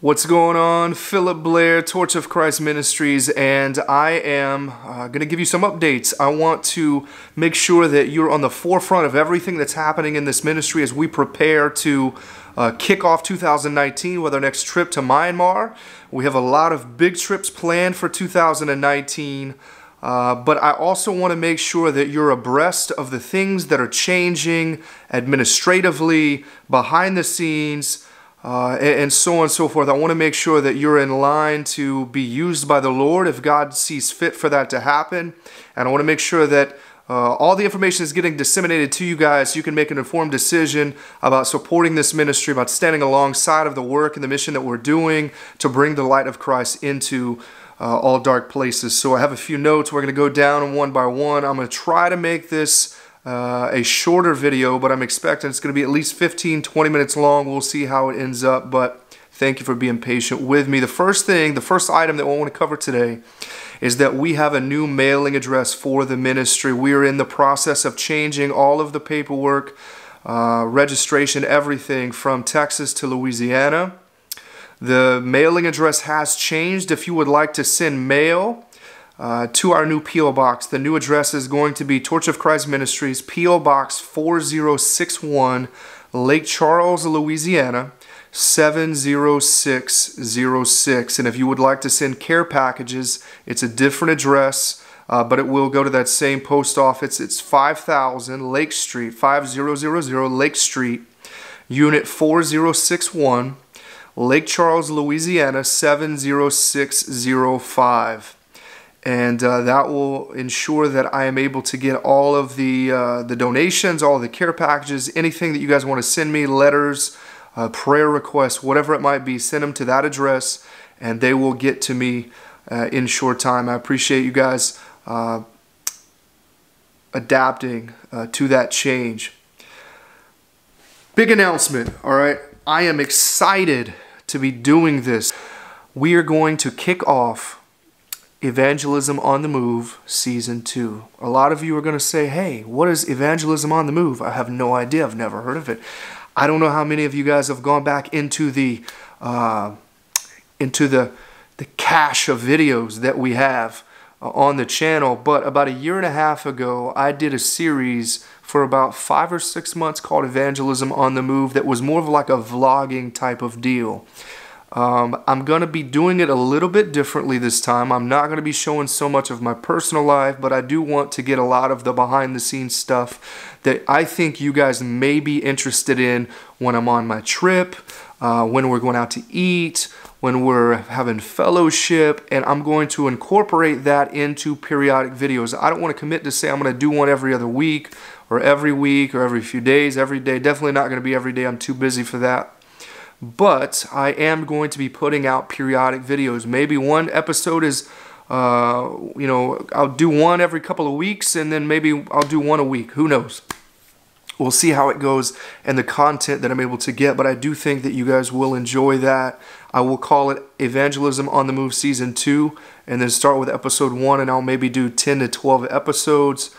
What's going on? Philip Blair, Torch of Christ Ministries, and I am going to give you some updates. I want to make sure that you're on the forefront of everything that's happening in this ministry as we prepare to kick off 2019 with our next trip to Myanmar. We have a lot of big trips planned for 2019. But I also want to make sure that you're abreast of the things that are changing administratively, behind the scenes, and so on and so forth. I want to make sure that you're in line to be used by the Lord if God sees fit for that to happen. And I want to make sure that all the information is getting disseminated to you guys so you can make an informed decision about supporting this ministry, about standing alongside of the work and the mission that we're doing to bring the light of Christ into all dark places. So I have a few notes. We're going to go down one by one. I'm going to try to make this a shorter video, but I'm expecting it's going to be at least 15-20 minutes long. We'll see how it ends up, but thank you for being patient with me. The first item that I want to cover today is that we have a new mailing address for the ministry. We are in the process of changing all of the paperwork, registration, everything from Texas to Louisiana. The mailing address has changed. If you would like to send mail to our new P.O. Box, the new address is going to be Torch of Christ Ministries, P.O. Box 4061, Lake Charles, Louisiana, 70606. And if you would like to send care packages, it's a different address, but it will go to that same post office. It's 5000 Lake Street, 5000 Lake Street, Unit 4061, Lake Charles, Louisiana, 70605. And that will ensure that I am able to get all of the donations, all of the care packages, anything that you guys want to send me, letters, prayer requests, whatever it might be, send them to that address and they will get to me in short time. I appreciate you guys adapting to that change. Big announcement, all right? I am excited to be doing this. We are going to kick off Evangelism on the Move Season 2. A lot of you are going to say, hey, what is Evangelism on the Move? I have no idea. I've never heard of it. I don't know how many of you guys have gone back into the cache of videos that we have on the channel, but about a year and a half ago, I did a series for about 5 or 6 months called Evangelism on the Move that was more of like a vlogging type of deal. I'm going to be doing it a little bit differently this time. I'm not going to be showing so much of my personal life, but I do want to get a lot of the behind the scenes stuff that I think you guys may be interested in when I'm on my trip, when we're going out to eat, when we're having fellowship, and I'm going to incorporate that into periodic videos. I don't want to commit to say I'm going to do one every other week or every few days, every day. Definitely not going to be every day. I'm too busy for that. But I am going to be putting out periodic videos. Maybe one episode is, I'll do one every couple of weeks, and then maybe I'll do one a week. Who knows? We'll see how it goes and the content that I'm able to get, but I do think that you guys will enjoy that. I will call it Evangelism on the Move Season 2, and then start with episode 1, and I'll maybe do 10 to 12 episodes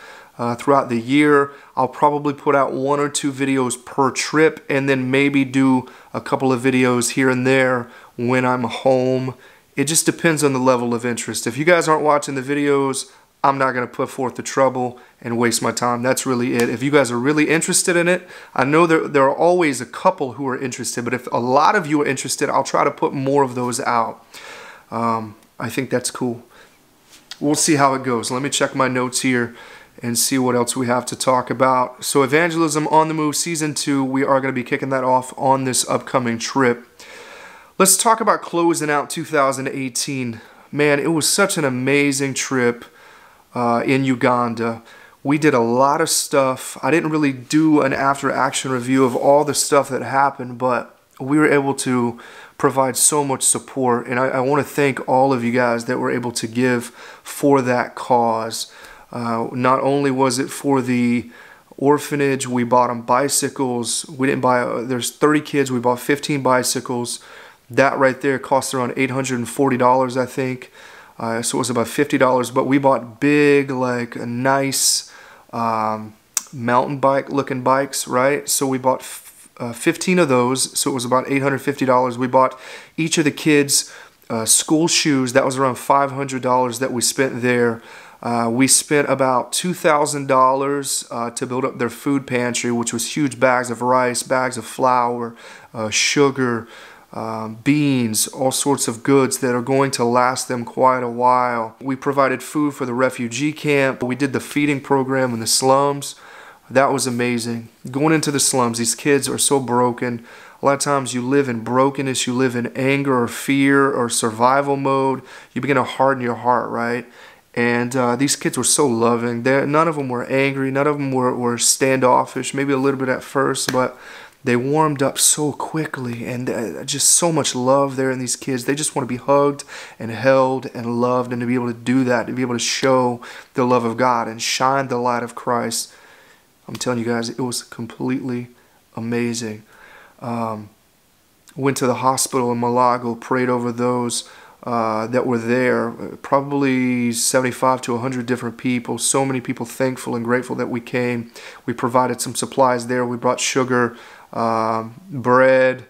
throughout the year. I'll probably put out 1 or 2 videos per trip, and then maybe do a couple of videos here and there when I'm home. It just depends on the level of interest. If you guys aren't watching the videos, I'm not going to put forth the trouble and waste my time. That's really it. If you guys are really interested in it, I know there are always a couple who are interested, but if a lot of you are interested, I'll try to put more of those out. I think that's cool. We'll see how it goes. Let me check my notes here and see what else we have to talk about. So Evangelism on the Move Season 2, we are going to be kicking that off on this upcoming trip. Let's talk about closing out 2018. Man, it was such an amazing trip in Uganda. We did a lot of stuff. I didn't really do an after-action review of all the stuff that happened, but we were able to provide so much support, and I want to thank all of you guys that were able to give for that cause. Not only was it for the orphanage, we bought them bicycles. We didn't buy, there's 30 kids, we bought 15 bicycles. That right there cost around $840, I think. So it was about $50, but we bought big, like nice mountain bike looking bikes, right? So we bought 15 of those, so it was about $850. We bought each of the kids school shoes. That was around $500 that we spent there. We spent about $2,000 to build up their food pantry, which was huge bags of rice, bags of flour, sugar, beans, all sorts of goods that are going to last them quite a while. We provided food for the refugee camp. We did the feeding program in the slums. That was amazing. Going into the slums, these kids are so broken. A lot of times you live in brokenness, you live in anger or fear or survival mode. You begin to harden your heart, right? And these kids were so loving. None of them were angry. None of them were standoffish, maybe a little bit at first, but they warmed up so quickly, and just so much love there in these kids. They just want to be hugged and held and loved, and to be able to do that, to be able to show the love of God and shine the light of Christ. I'm telling you guys, it was completely amazing. Went to the hospital in Malago, prayed over those that were there, probably 75 to 100 different people. So many people thankful and grateful that we came. We provided some supplies there. We brought sugar, bread,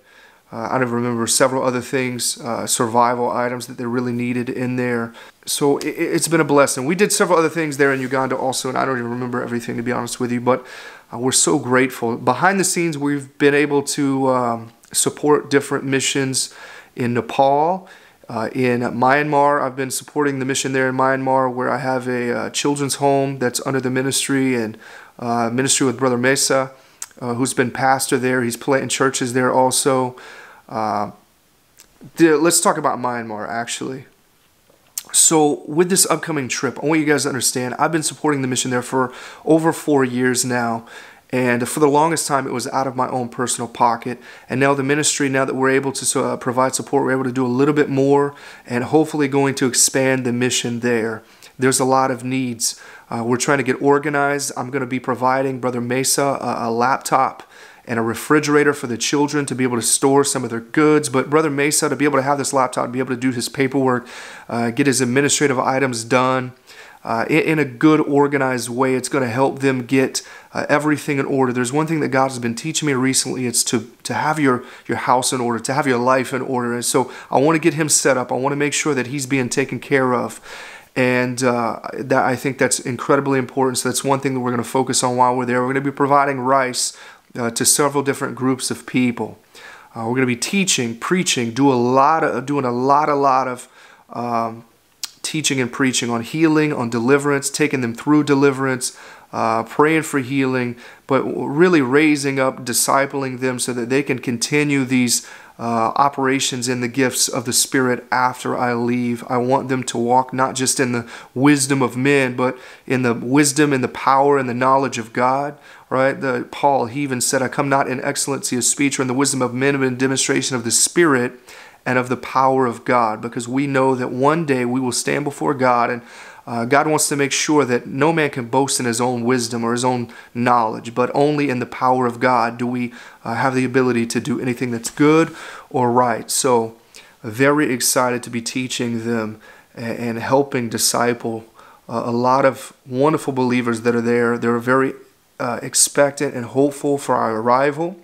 I don't remember, several other things, survival items that they really needed in there. So it's been a blessing. We did several other things there in Uganda also, and I don't even remember everything, to be honest with you, but we're so grateful. Behind the scenes, we've been able to support different missions in Nepal. In Myanmar, I've been supporting the mission there in Myanmar, where I have a children's home that's under the ministry, and ministry with Brother Mesa, who's been pastor there. He's planting churches there also. Let's talk about Myanmar, actually. So with this upcoming trip, I want you guys to understand, I've been supporting the mission there for over 4 years now. And for the longest time, it was out of my own personal pocket. And now the ministry, now that we're able to provide support, we're able to do a little bit more, and hopefully going to expand the mission there. There's a lot of needs. We're trying to get organized. I'm going to be providing Brother Mesa a laptop and a refrigerator for the children to be able to store some of their goods. But Brother Mesa, to be able to have this laptop, be able to do his paperwork, get his administrative items done in a good, organized way, it's going to help them get everything in order. There's one thing that God has been teaching me recently. It's to have your house in order, to have your life in order. And so I want to get him set up. I want to make sure that he's being taken care of. And that, I think that's incredibly important. So that's one thing that we're going to focus on while we're there. We're going to be providing rice to several different groups of people. We're going to be teaching, preaching, doing a lot of teaching and preaching on healing, on deliverance, taking them through deliverance, praying for healing, but really raising up, discipling them so that they can continue these operations in the gifts of the Spirit after I leave. I want them to walk not just in the wisdom of men, but in the wisdom and the power and the knowledge of God. Right? Paul, he even said, I come not in excellency of speech or in the wisdom of men, but in demonstration of the Spirit and of the power of God, because we know that one day we will stand before God, and God wants to make sure that no man can boast in his own wisdom or his own knowledge, but only in the power of God do we have the ability to do anything that's good or right. So very excited to be teaching them and helping disciple a lot of wonderful believers that are there. They're very expectant and hopeful for our arrival.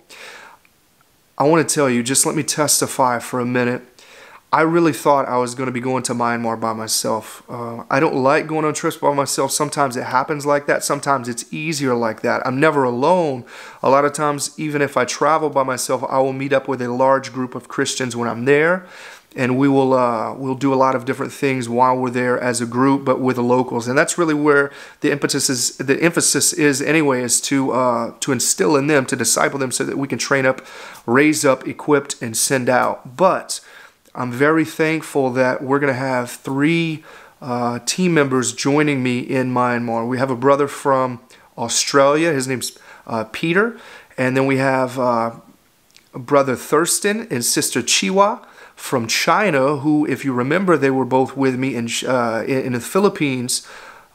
I want to tell you, just let me testify for a minute. I really thought I was going to be going to Myanmar by myself. I don't like going on trips by myself. Sometimes it happens like that. Sometimes it's easier like that. I'm never alone. A lot of times, even if I travel by myself, I will meet up with a large group of Christians when I'm there. And we'll do a lot of different things while we're there as a group, but with the locals. And that's really where the emphasis is anyway, is to instill in them, to disciple them so that we can train up, raise up, equipped, and send out. But I'm very thankful that we're going to have 3 team members joining me in Myanmar. We have a brother from Australia. His name's Peter. And then we have Brother Thurston and Sister Chiwa from China, who, if you remember, they were both with me in the Philippines.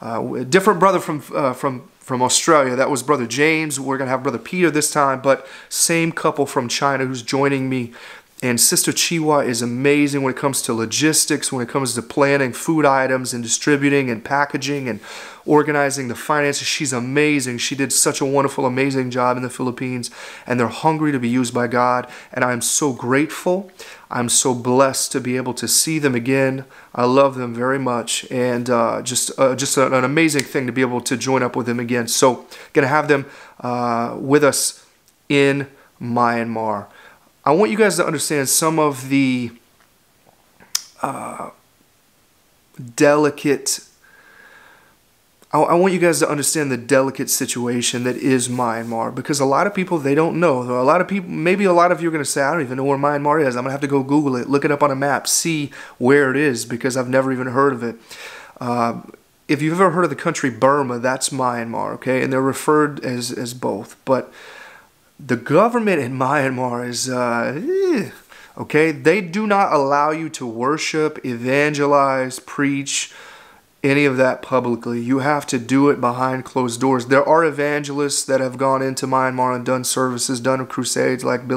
A different brother from Australia. That was Brother James. We're going to have Brother Peter this time, but same couple from China who's joining me And Sister Chiwa is amazing when it comes to logistics, when it comes to planning food items and distributing and packaging and organizing the finances. She's amazing. She did such a wonderful, amazing job in the Philippines, and they're hungry to be used by God. And I'm so grateful. I'm so blessed to be able to see them again. I love them very much, and just an amazing thing to be able to join up with them again. So, going to have them with us in Myanmar. I want you guys to understand some of the delicate. I want you guys to understand the delicate situation that is Myanmar, because a lot of people, they don't know. A lot of people, maybe a lot of you are going to say, I don't even know where Myanmar is. I'm going to have to go Google it, look it up on a map, see where it is, because I've never even heard of it. If you've ever heard of the country Burma, that's Myanmar, okay? And they're referred as both. But the government in Myanmar is, okay? They do not allow you to worship, evangelize, preach, any of that publicly. You have to do it behind closed doors. There are evangelists that have gone into Myanmar and done services, done crusades, like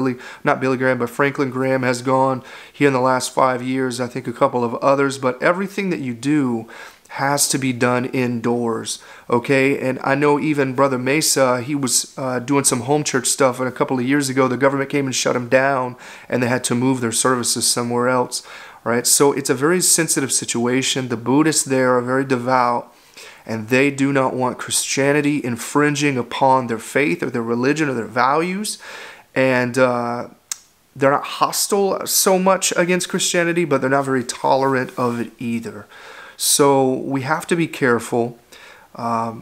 not Billy Graham, but Franklin Graham has gone here in the last 5 years. I think a couple of others. But everything that you do has to be done indoors, okay? And I know even Brother Mesa, he was doing some home church stuff, and a couple of years ago the government came and shut him down, and they had to move their services somewhere else, right? So it's a very sensitive situation. The Buddhists there are very devout, and they do not want Christianity infringing upon their faith or their religion or their values, and they're not hostile so much against Christianity, but they're not very tolerant of it either. So we have to be careful. I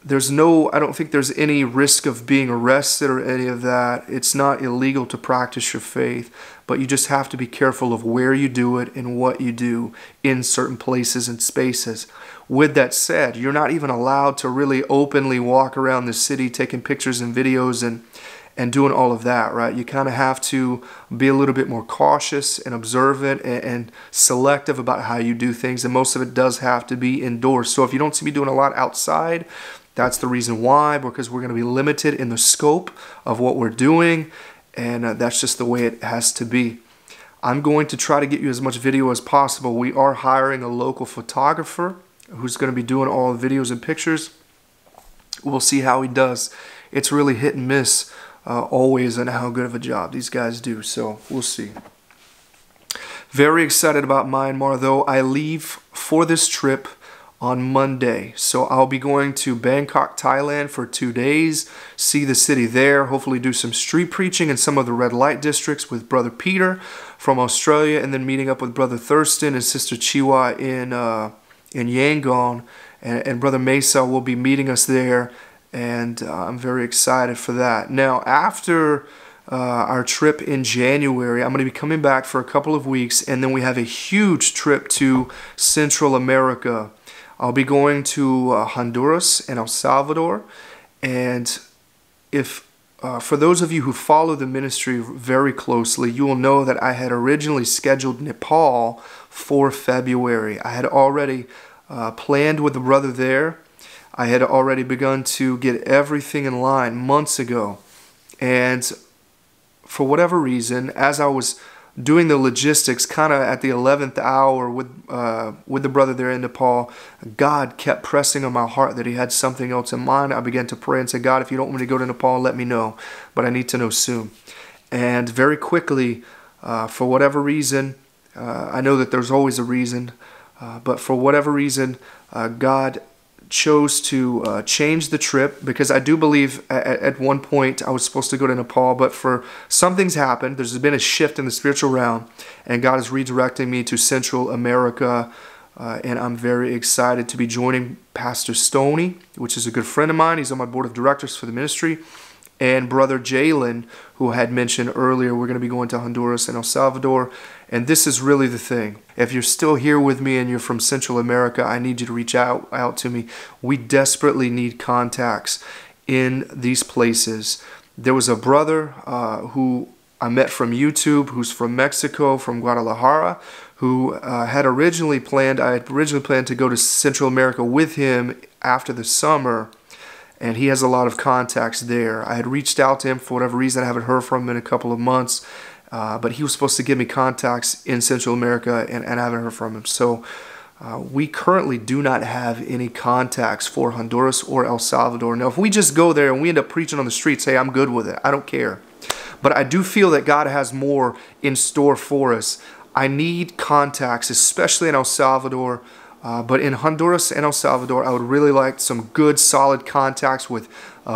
don't think there's any risk of being arrested or any of that. It's not illegal to practice your faith, but you just have to be careful of where you do it and what you do in certain places and spaces. With that said, you're not even allowed to really openly walk around the city taking pictures and videos and doing all of that, right? You kind of have to be a little bit more cautious and observant and selective about how you do things, and most of it does have to be indoors. So if you don't see me doing a lot outside, that's the reason why, because we're going to be limited in the scope of what we're doing, and that's just the way it has to be. I'm going to try to get you as much video as possible. We are hiring a local photographer who's going to be doing all the videos and pictures. We'll see how he does. It's really hit and miss always on how good of a job these guys do, so we'll see. Very excited about Myanmar, though. I leave for this trip on Monday, so I'll be going to Bangkok, Thailand for 2 days, see the city there, hopefully do some street preaching in some of the red light districts with Brother Peter from Australia, and then meeting up with Brother Thurston and Sister Chiwa in Yangon, and Brother Mesa will be meeting us there. And I'm very excited for that. Now, after our trip in January, I'm going to be coming back for a couple of weeks, and then we have a huge trip to Central America. I'll be going to Honduras and El Salvador, and if for those of you who follow the ministry very closely, you will know that I had originally scheduled Nepal for February. I had already planned with the brother there. I had already begun to get everything in line months ago. And for whatever reason, as I was doing the logistics kind of at the 11th hour with the brother there in Nepal, God kept pressing on my heart that he had something else in mind. I began to pray and say, God, if you don't want me to go to Nepal, let me know. But I need to know soon. And very quickly, for whatever reason, I know that there's always a reason, but for whatever reason, God chose to change the trip, because I do believe at one point I was supposed to go to Nepal, but for something's happened. There's been a shift in the spiritual realm, and God is redirecting me to Central America, and I'm very excited to be joining Pastor Stoney, which is a good friend of mine. He's on my board of directors for the ministry, and Brother Jalen, who I had mentioned earlier. We're going to be going to Honduras and El Salvador, and this is really the thing. If you're still here with me and you're from Central America, I need you to reach out to me. We desperately need contacts in these places. There was a brother who I met from YouTube, who's from Mexico, from Guadalajara, who I had originally planned to go to Central America with him after the summer, and he has a lot of contacts there. I had reached out to him for whatever reason. I haven't heard from him in a couple of months. but he was supposed to give me contacts in Central America, and I haven't heard from him. So we currently do not have any contacts for Honduras or El Salvador. Now, if we just go there and we end up preaching on the streets, hey, I'm good with it. I don't care. But I do feel that God has more in store for us. I need contacts, especially in El Salvador. But in Honduras and El Salvador, I would really like some good, solid contacts with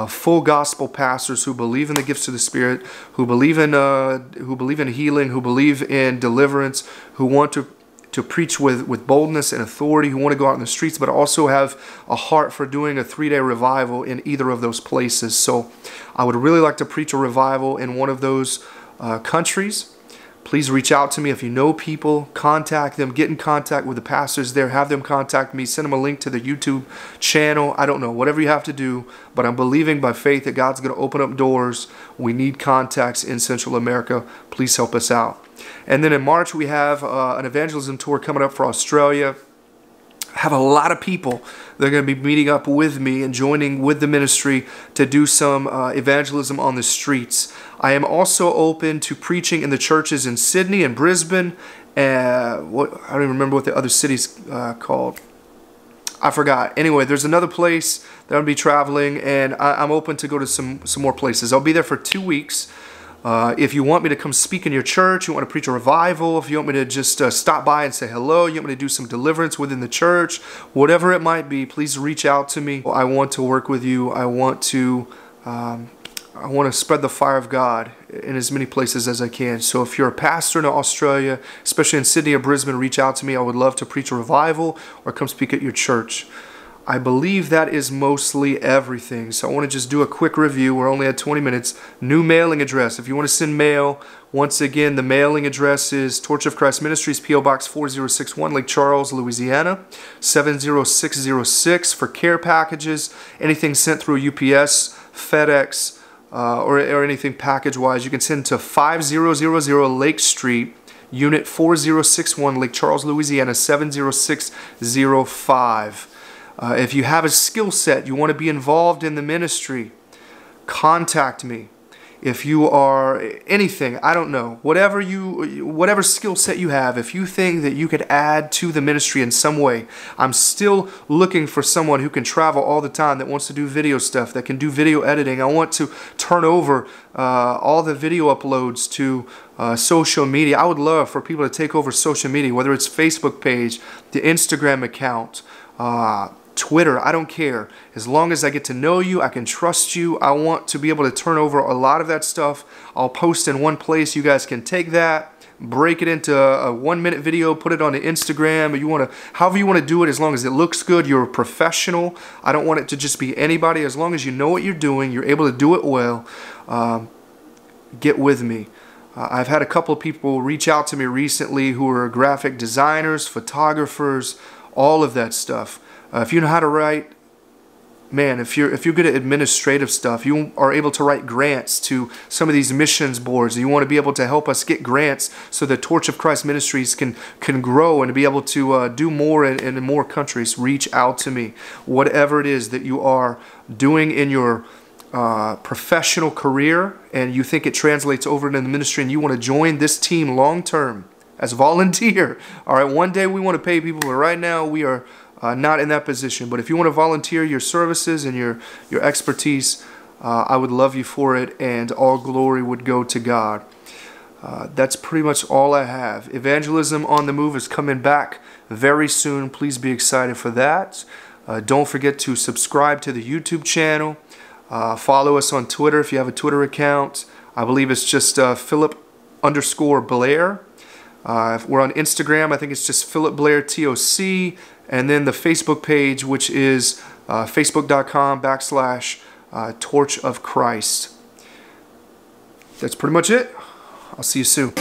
full gospel pastors who believe in the gifts of the Spirit, who believe in healing, who believe in deliverance, who want to preach with boldness and authority, who want to go out in the streets, but also have a heart for doing a 3-day revival in either of those places. So I would really like to preach a revival in one of those countries. Please reach out to me. If you know people, contact them, get in contact with the pastors there, have them contact me, send them a link to the YouTube channel. I don't know, whatever you have to do, but I'm believing by faith that God's going to open up doors. We need contacts in Central America. Please help us out. And then in March, we have an evangelism tour coming up for Australia. I have a lot of people that are going to be meeting up with me and joining with the ministry to do some evangelism on the streets. I am also open to preaching in the churches in Sydney and Brisbane. I don't even remember what the other city's called. I forgot. Anyway, there's another place that I'm going to be traveling, and I'm open to go to some more places. I'll be there for 2 weeks. If you want me to come speak in your church, you want to preach a revival, if you want me to just stop by and say hello, you want me to do some deliverance within the church, whatever it might be, please reach out to me. I want to work with you. I want to spread the fire of God in as many places as I can. So if you're a pastor in Australia, especially in Sydney or Brisbane, reach out to me. I would love to preach a revival or come speak at your church. I believe that is mostly everything. So I want to just do a quick review. We're only at 20 minutes. New mailing address. If you want to send mail, once again, the mailing address is Torch of Christ Ministries, P.O. Box 4061, Lake Charles, Louisiana, 70606 for care packages. Anything sent through UPS, FedEx, or anything package-wise, you can send to 5000 Lake Street, Unit 4061, Lake Charles, Louisiana, 70605. If you have a skill set, you want to be involved in the ministry, contact me. If you are anything, I don't know, whatever skill set you have, if you think that you could add to the ministry in some way, I'm still looking for someone who can travel all the time, that wants to do video stuff, that can do video editing. I want to turn over all the video uploads to social media. I would love for people to take over social media, whether it's Facebook page, the Instagram account, Twitter, I don't care. As long as I get to know you, I can trust you. I want to be able to turn over a lot of that stuff. I'll post in one place. You guys can take that, break it into a 1-minute video, put it on the Instagram. However you want to do it, as long as it looks good, you're a professional. I don't want it to just be anybody. As long as you know what you're doing, you're able to do it well, get with me. I've had a couple of people reach out to me recently who are graphic designers, photographers, all of that stuff. If you know how to write, man, if you're good at administrative stuff, you are able to write grants to some of these missions boards. You want to be able to help us get grants so the Torch of Christ Ministries can grow and be able to do more in more countries. Reach out to me. Whatever it is that you are doing in your professional career and you think it translates over into the ministry and you want to join this team long term as a volunteer. All right, one day we want to pay people, but right now we are not in that position. But if you want to volunteer your services and your expertise, I would love you for it, and all glory would go to God. That's pretty much all I have. Evangelism on the Move is coming back very soon. Please be excited for that. Don't forget to subscribe to the YouTube channel. Follow us on Twitter if you have a Twitter account. I believe it's just Philip_Blair. If we're on Instagram, I think it's just Philip Blair TOC. And then the Facebook page, which is facebook.com/Torch of Christ. That's pretty much it. I'll see you soon.